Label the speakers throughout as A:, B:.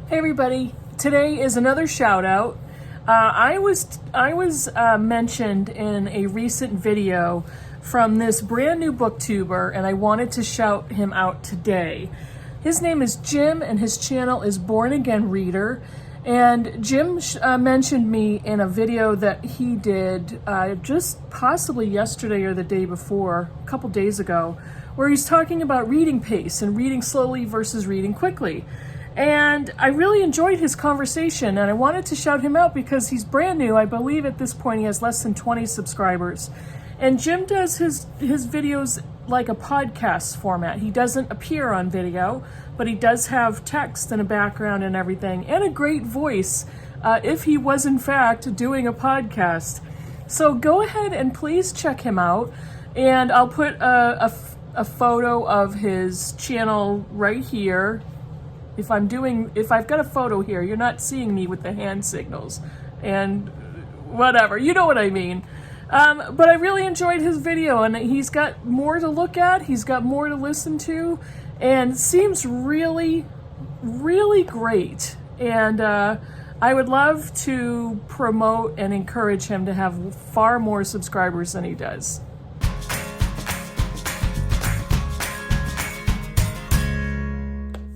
A: Hey everybody! Today is another shout out. I was mentioned in a recent video from this brand new booktuber, and I wanted to shout him out today. His name is Jim, and his channel is Born Again Reader. And Jim mentioned me in a video that he did just possibly yesterday or the day before, a couple days ago, where he's talking about reading pace and reading slowly versus reading quickly. And I really enjoyed his conversation, and I wanted to shout him out because he's brand new. I believe at this point he has less than 20 subscribers. And Jim does his videos like a podcast format. He doesn't appear on video, but he does have text and a background and everything, and a great voice if he was in fact doing a podcast. So go ahead and please check him out, and I'll put a photo of his channel right here. If I've got a photo here, you're not seeing me with the hand signals and whatever, you know what I mean. But I really enjoyed his video, and he's got more to look at, he's got more to listen to, and seems really, really great. And I would love to promote and encourage him to have far more subscribers than he does.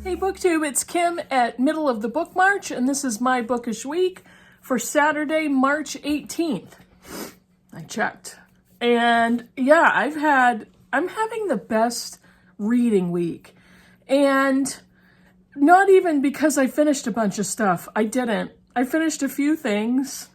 A: Hey BookTube, it's Kim at Middle of the Book March, and this is my Bookish week for Saturday, March 18th. I checked. And yeah, I'm having the best reading week. And not even because I finished a bunch of stuff. I didn't. I finished a few things.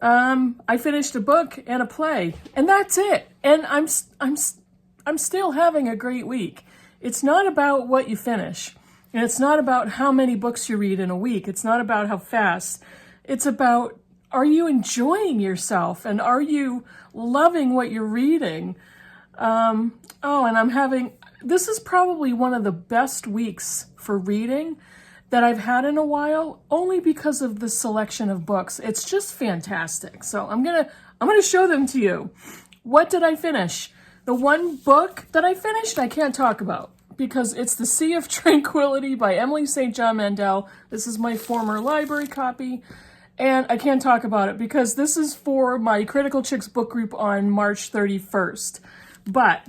A: I finished a book and a play, and that's it. And I'm still having a great week. It's not about what you finish. And it's not about how many books you read in a week. It's not about how fast. It's about, are you enjoying yourself? And are you loving what you're reading? This is probably one of the best weeks for reading that I've had in a while, only because of the selection of books. It's just fantastic. So I'm gonna show them to you. What did I finish? The one book that I finished, I can't talk about, because it's The Sea of Tranquility by Emily St. John Mandel. This is my former library copy, and I can't talk about it because this is for my Critical Chicks book group on March 31st. But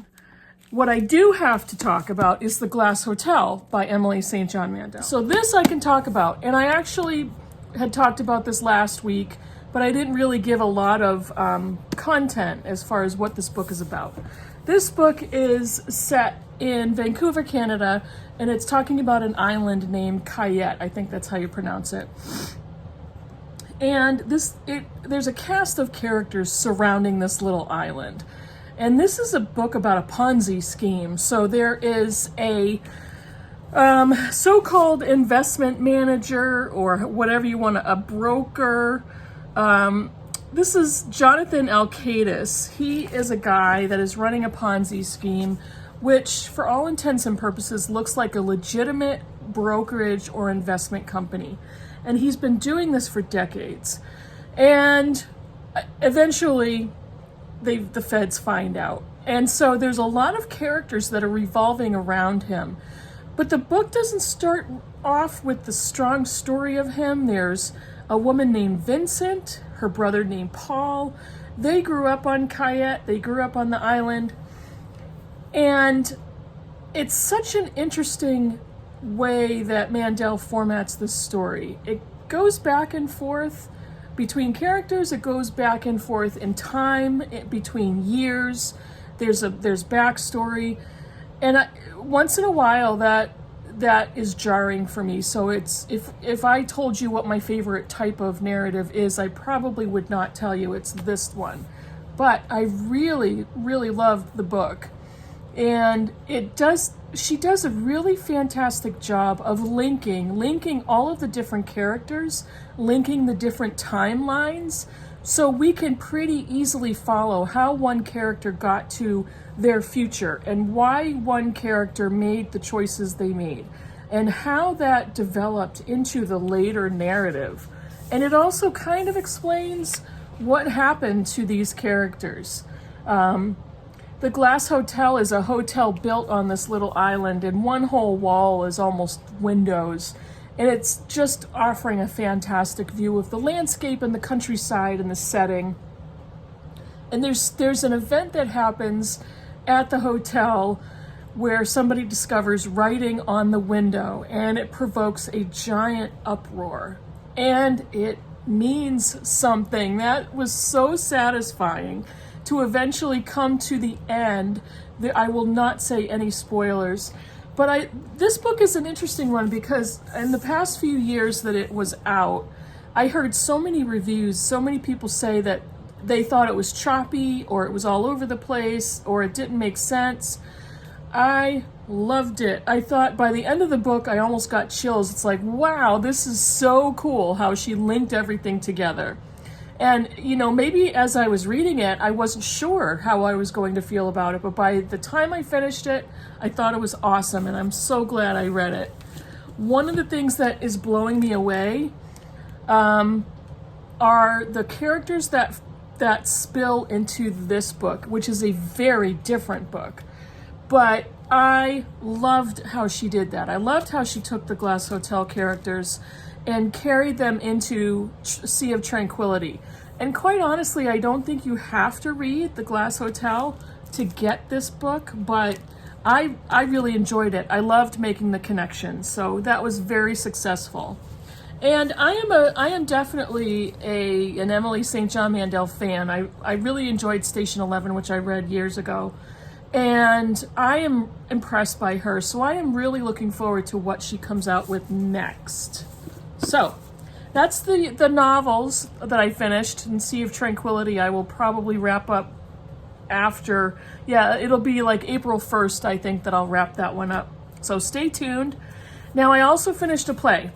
A: what I do have to talk about is The Glass Hotel by Emily St. John Mandel. So this I can talk about, and I actually had talked about this last week, but I didn't really give a lot of content as far as what this book is about. This book is set in Vancouver, Canada, and it's talking about an island named Cayette. I think that's how you pronounce it. And there's a cast of characters surrounding this little island. And this is a book about a Ponzi scheme. So there is a so-called investment manager, or whatever you want, a broker. This is Jonathan Alcaides. He is a guy that is running a Ponzi scheme, which for all intents and purposes looks like a legitimate brokerage or investment company. And he's been doing this for decades. And eventually the feds find out. And so there's a lot of characters that are revolving around him. But the book doesn't start off with the strong story of him. There's a woman named Vincent, her brother named Paul. They grew up on Cayette, they grew up on the island. And it's such an interesting way that Mandel formats this story. It goes back and forth between characters, it goes back and forth in time, between years. There's backstory. And once in a while that is jarring for me. So it's if I told you what my favorite type of narrative is, I probably would not tell you it's this one. But I really, really loved the book. And she does a really fantastic job of linking all of the different characters, linking the different timelines, so we can pretty easily follow how one character got to their future and why one character made the choices they made and how that developed into the later narrative. And it also kind of explains what happened to these characters. The Glass Hotel is a hotel built on this little island, and one whole wall is almost windows. And it's just offering a fantastic view of the landscape and the countryside and the setting. And there's an event that happens at the hotel where somebody discovers writing on the window, and it provokes a giant uproar. And it means something. That was so satisfying to eventually come to the end. I will not say any spoilers, but this book is an interesting one because in the past few years that it was out, I heard so many reviews, so many people say that they thought it was choppy, or it was all over the place, or it didn't make sense. I loved it. I thought by the end of the book, I almost got chills. It's like, wow, this is so cool how she linked everything together. And, you know, maybe as I was reading it, I wasn't sure how I was going to feel about it. But by the time I finished it, I thought it was awesome. And I'm so glad I read it. One of the things that is blowing me away are the characters that spill into this book, which is a very different book. But I loved how she did that. I loved how she took the Glass Hotel characters and carried them into Sea of Tranquility. And quite honestly, I don't think you have to read the Glass Hotel to get this book, but I really enjoyed it. I loved making the connection, so that was very successful. And I am definitely an Emily St. John Mandel fan. I really enjoyed Station 11, which I read years ago. And I am impressed by her, so I am really looking forward to what she comes out with next. So, that's the novels that I finished. In Sea of Tranquility, I will probably wrap up after, it'll be like April 1st, I think, that I'll wrap that one up. So stay tuned. Now, I also finished a play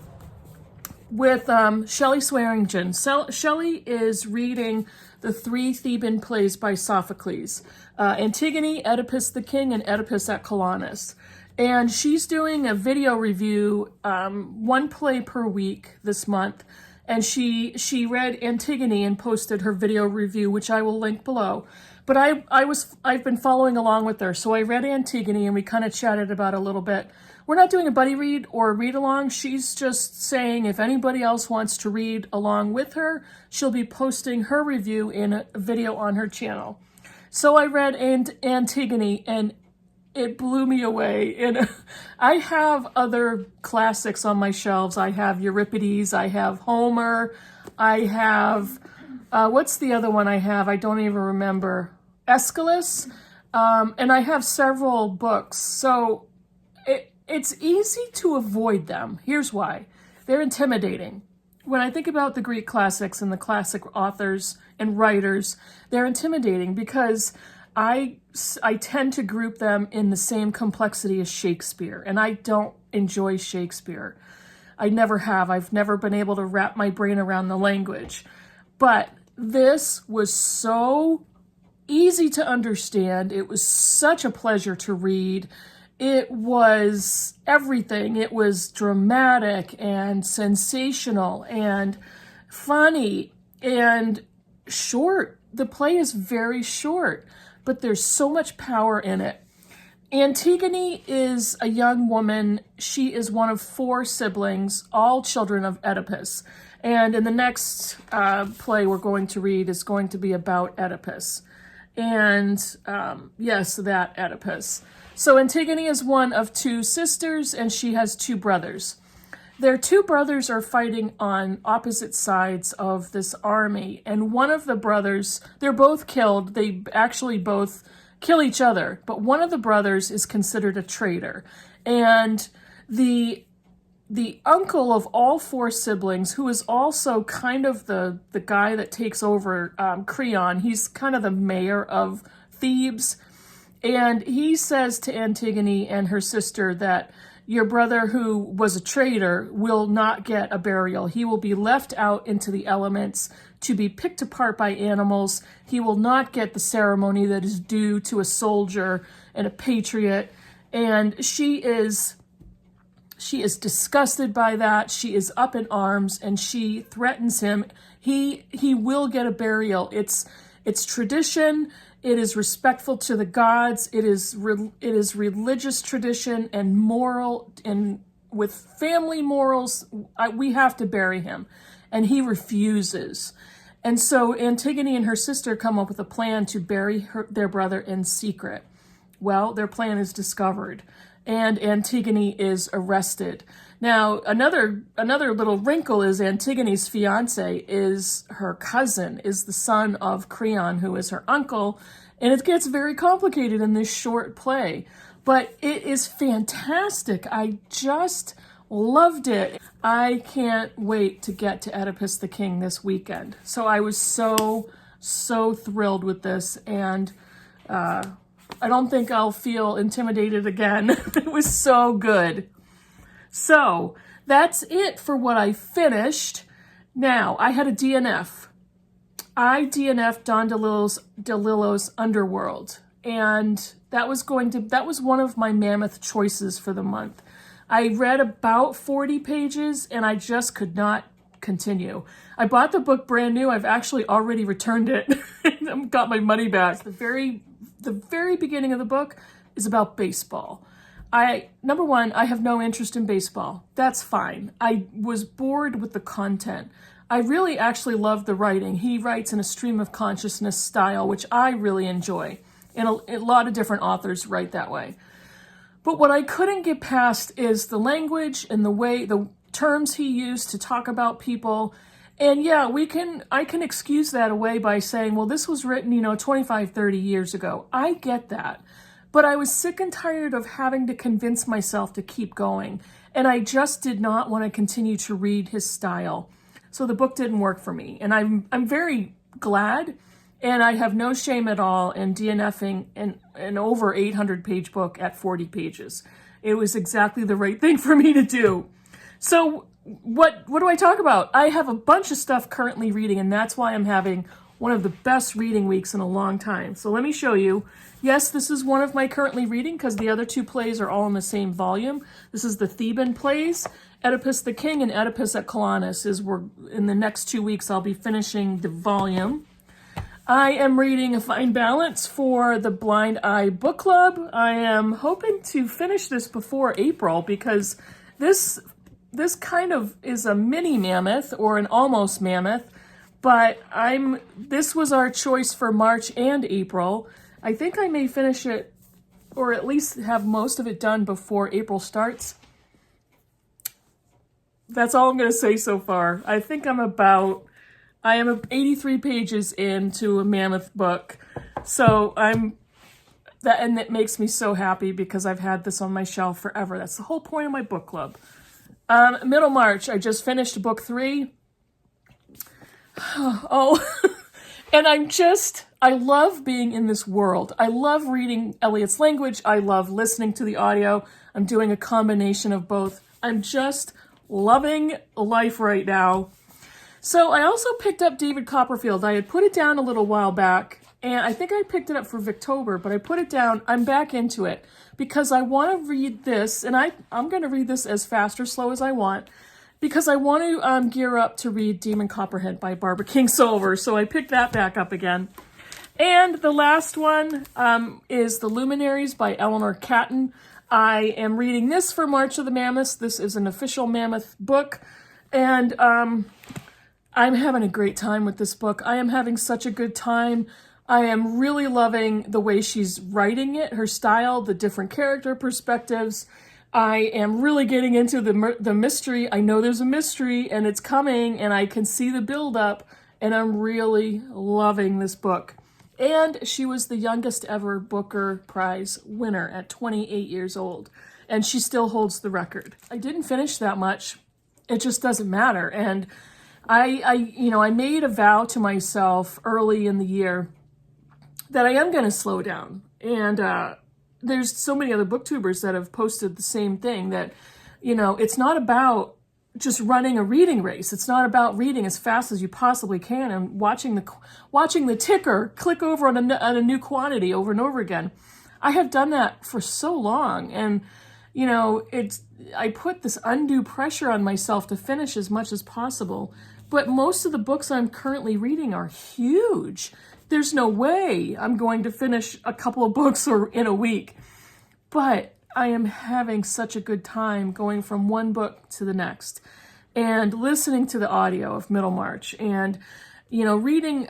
A: with Shelly Swearingen. Shelly is reading the 3 Theban plays by Sophocles, Antigone, Oedipus the King, and Oedipus at Colonus. And she's doing a video review, 1 play per week this month. And she read Antigone and posted her video review, which I will link below. But I've been following along with her. So I read Antigone and we kind of chatted about it a little bit. We're not doing a buddy read or read along. She's just saying if anybody else wants to read along with her, she'll be posting her review in a video on her channel. So I read Antigone and it blew me away. And I have other classics on my shelves. I have Euripides, I have Homer, I have, what's the other one I have? I don't even remember. Aeschylus. And I have several books. So it's easy to avoid them. Here's why. They're intimidating. When I think about the Greek classics and the classic authors and writers, they're intimidating because I tend to group them in the same complexity as Shakespeare, and I don't enjoy Shakespeare. I never have. I've never been able to wrap my brain around the language. But this was so easy to understand. It was such a pleasure to read. It was everything. It was dramatic and sensational and funny and short. The play is very short, but there's so much power in it. Antigone is a young woman. She is one of 4 siblings, all children of Oedipus. And in the next play we're going to read is going to be about Oedipus. And yes, that Oedipus. So Antigone is one of 2 sisters, and she has 2 brothers. Their 2 brothers are fighting on opposite sides of this army, and one of the brothers, they're both killed. They actually both kill each other, but one of the brothers is considered a traitor. And the uncle of all 4 siblings, who is also kind of the guy that takes over Creon, he's kind of the mayor of Thebes. And he says to Antigone and her sister that your brother, who was a traitor, will not get a burial. He will be left out into the elements to be picked apart by animals. He will not get the ceremony that is due to a soldier and a patriot. And she is disgusted by that. She is up in arms and she threatens him. He will get a burial. It's tradition. It is respectful to the gods. It is religious tradition and moral and with family morals, we have to bury him. And he refuses. And so Antigone and her sister come up with a plan to bury their brother in secret. Well, their plan is discovered, and Antigone is arrested. Now, another little wrinkle is Antigone's fiance is her cousin, is the son of Creon, who is her uncle, and it gets very complicated in this short play. But it is fantastic. I just loved it. I can't wait to get to Oedipus the King this weekend. So I was so thrilled with this, and I don't think I'll feel intimidated again. It was so good. So that's it for what I finished. Now, I had a DNF. I DNF'd Don DeLillo's Underworld, and that was one of my mammoth choices for the month. I read about 40 pages and I just could not continue. I bought the book brand new. I've actually already returned it and got my money back. The very beginning of the book is about baseball. Number one, I have no interest in baseball. That's fine. I was bored with the content. I really actually love the writing. He writes in a stream of consciousness style, which I really enjoy. And a lot of different authors write that way. But what I couldn't get past is the language and the terms he used to talk about people. And yeah, I can excuse that away by saying, well, this was written, 25, 30 years ago. I get that. But I was sick and tired of having to convince myself to keep going. And I just did not want to continue to read his style. So the book didn't work for me. And I'm very glad, and I have no shame at all in DNFing an over 800-page book at 40 pages. It was exactly the right thing for me to do. So what do I talk about? I have a bunch of stuff currently reading, and that's why I'm having one of the best reading weeks in a long time. So let me show you. Yes, this is one of my currently reading because the other two plays are all in the same volume. This is the Theban plays. Oedipus the King and Oedipus at Colonus in the next 2 weeks I'll be finishing the volume. I am reading A Fine Balance for the Blind Eye Book Club. I am hoping to finish this before April because this kind of is a mini mammoth or an almost mammoth, but this was our choice for March and April. I think I may finish it, or at least have most of it done before April starts. That's all I'm going to say so far. I think I am 83 pages into a mammoth book. So and it makes me so happy because I've had this on my shelf forever. That's the whole point of my book club. Middlemarch, I just finished book 3. And I love being in this world. I love reading Eliot's language. I love listening to the audio. I'm doing a combination of both. I'm just loving life right now. So I also picked up David Copperfield. I had put it down a little while back, and I think I picked it up for Victober, but I put it down. I'm back into it because I want to read this, and I'm going to read this as fast or slow as I want, because I want to gear up to read Demon Copperhead by Barbara Kingsolver. So I picked that back up again. And the last one is The Luminaries by Eleanor Catton. I am reading this for March of the Mammoths. This is an official Mammoth book, and I'm having a great time with this book. I am having such a good time. I am really loving the way she's writing it, her style, the different character perspectives. I am really getting into the mystery. I know there's a mystery, and it's coming, and I can see the build-up, and I'm really loving this book. And she was the youngest ever Booker Prize winner at 28 years old, and she still holds the record. I didn't finish that much. It just doesn't matter. And I made a vow to myself early in the year that I am going to slow down. And there's so many other booktubers that have posted the same thing, that, it's not about just running a reading race. It's not about reading as fast as you possibly can and watching the ticker click over on a new quantity over and over again. I have done that for so long, and I put this undue pressure on myself to finish as much as possible. But most of the books I'm currently reading are huge. There's no way I'm going to finish a couple of books in a week. But I am having such a good time going from one book to the next and listening to the audio of Middlemarch and, you know, reading.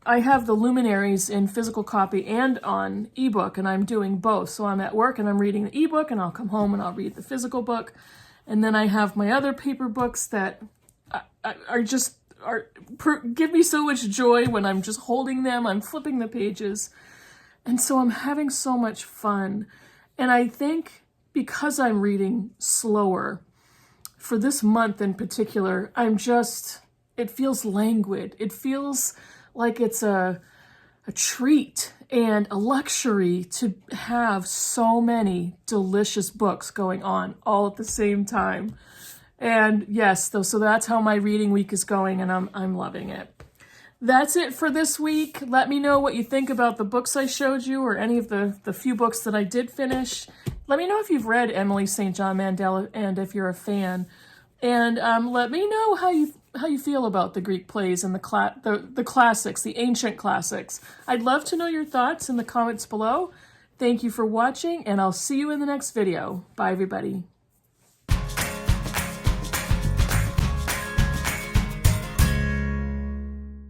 A: I have the Luminaries in physical copy and on ebook, and I'm doing both. So I'm at work and I'm reading the ebook, and I'll come home and I'll read the physical book. And then I have my other paper books that give me so much joy when I'm just holding them. I'm flipping the pages. And so I'm having so much fun. And I think because I'm reading slower, for this month in particular, it feels languid. It feels like it's a treat and a luxury to have so many delicious books going on all at the same time. And yes, so that's how my reading week is going, and I'm loving it. That's it for this week. Let me know what you think about the books I showed you, or any of the few books that I did finish. Let me know if you've read Emily St. John Mandel and if you're a fan. And let me know how you feel about the Greek plays and the classics, the ancient classics. I'd love to know your thoughts in the comments below. Thank you for watching, and I'll see you in the next video. Bye, everybody.